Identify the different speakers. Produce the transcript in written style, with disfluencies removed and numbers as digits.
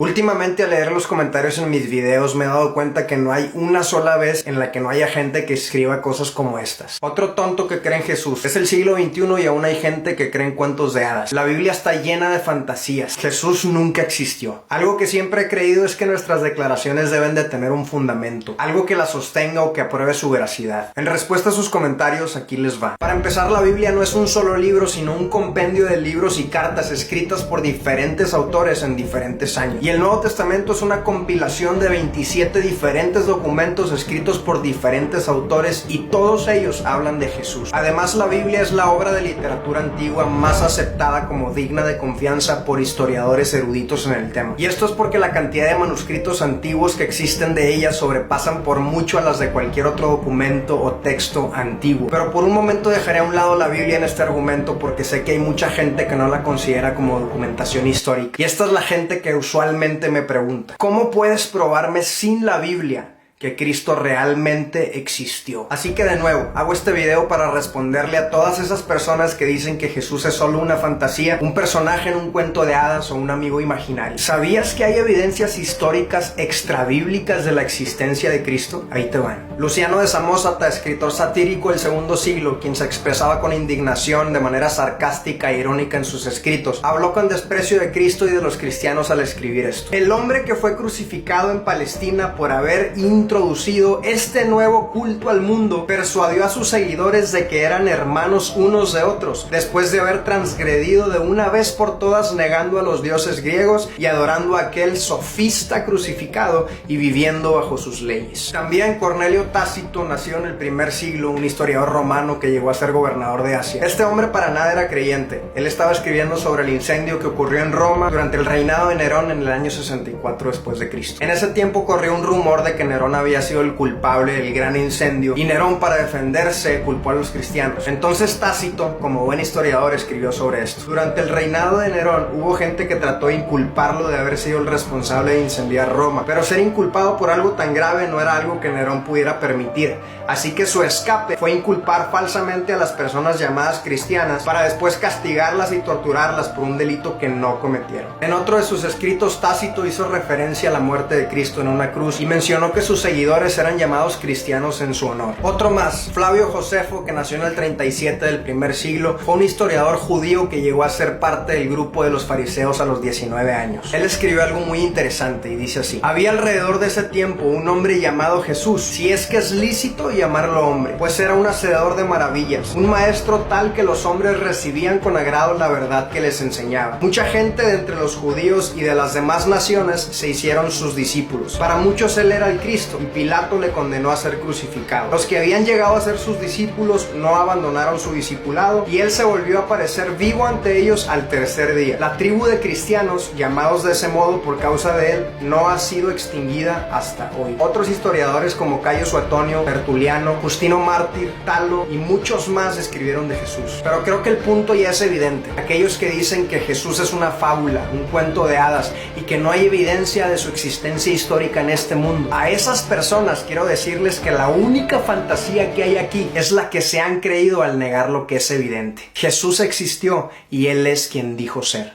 Speaker 1: Últimamente al leer los comentarios en mis videos me he dado cuenta que no hay una sola vez en la que no haya gente que escriba cosas como estas. Otro tonto que cree en Jesús. Es el siglo XXI y aún hay gente que cree en cuentos de hadas. La Biblia está llena de fantasías. Jesús nunca existió. Algo que siempre he creído es que nuestras declaraciones deben de tener un fundamento. Algo que las sostenga o que apruebe su veracidad. En respuesta a sus comentarios, aquí les va. Para empezar, la Biblia no es un solo libro, sino un compendio de libros y cartas escritas por diferentes autores en diferentes años. Y el Nuevo Testamento es una compilación de 27 diferentes documentos escritos por diferentes autores y todos ellos hablan de Jesús. Además, la Biblia es la obra de literatura antigua más aceptada como digna de confianza por historiadores eruditos en el tema. Y esto es porque la cantidad de manuscritos antiguos que existen de ella sobrepasan por mucho a las de cualquier otro documento o texto antiguo. Pero por un momento dejaré a un lado la Biblia en este argumento porque sé que hay mucha gente que no la considera como documentación histórica. Y esta es la gente que usualmente me pregunta: ¿cómo puedes probarme sin la Biblia que Cristo realmente existió? Así que de nuevo, hago este video para responderle a todas esas personas que dicen que Jesús es solo una fantasía, un personaje en un cuento de hadas o un amigo imaginario. ¿Sabías que hay evidencias históricas extrabíblicas de la existencia de Cristo? Ahí te van. Luciano de Samosata, escritor satírico del segundo siglo, quien se expresaba con indignación de manera sarcástica e irónica en sus escritos, habló con desprecio de Cristo y de los cristianos al escribir esto. El hombre que fue crucificado en Palestina por haber introducido este nuevo culto al mundo persuadió a sus seguidores de que eran hermanos unos de otros, después de haber transgredido de una vez por todas negando a los dioses griegos y adorando a aquel sofista crucificado y viviendo bajo sus leyes. También Cornelio Tácito, nacido en el primer siglo, un historiador romano que llegó a ser gobernador de Asia. Este hombre para nada era creyente. Él estaba escribiendo sobre el incendio que ocurrió en Roma durante el reinado de Nerón en el año 64 después de Cristo. En ese tiempo corrió un rumor de que Nerón había sido el culpable del gran incendio y Nerón, para defenderse, culpó a los cristianos. Entonces Tácito, como buen historiador, escribió sobre esto. Durante el reinado de Nerón hubo gente que trató de inculparlo de haber sido el responsable de incendiar Roma, pero ser inculpado por algo tan grave no era algo que Nerón pudiera permitir, así que su escape fue inculpar falsamente a las personas llamadas cristianas para después castigarlas y torturarlas por un delito que no cometieron. En otro de sus escritos, Tácito hizo referencia a la muerte de Cristo en una cruz y mencionó que sus seguidores eran llamados cristianos en su honor. Otro más, Flavio Josefo, que nació en el 37 del primer siglo, fue un historiador judío que llegó a ser parte del grupo de los fariseos a los 19 años. Él escribió algo muy interesante y dice así: había alrededor de ese tiempo un hombre llamado Jesús, si es que es lícito llamarlo hombre, pues era un hacedor de maravillas, un maestro tal que los hombres recibían con agrado la verdad que les enseñaba. Mucha gente de entre los judíos y de las demás naciones se hicieron sus discípulos. Para muchos él era el Cristo y Pilato le condenó a ser crucificado. Los que habían llegado a ser sus discípulos no abandonaron su discipulado y él se volvió a aparecer vivo ante ellos al tercer día. La tribu de cristianos, llamados de ese modo por causa de él, no ha sido extinguida hasta hoy. Otros historiadores como Cayo Suetonio, Tertuliano, Justino Mártir, Talo y muchos más escribieron de Jesús. Pero creo que el punto ya es evidente. Aquellos que dicen que Jesús es una fábula, un cuento de hadas y que no hay evidencia de su existencia histórica en este mundo, a esas personas quiero decirles que la única fantasía que hay aquí es la que se han creído al negar lo que es evidente. Jesús existió y Él es quien dijo ser.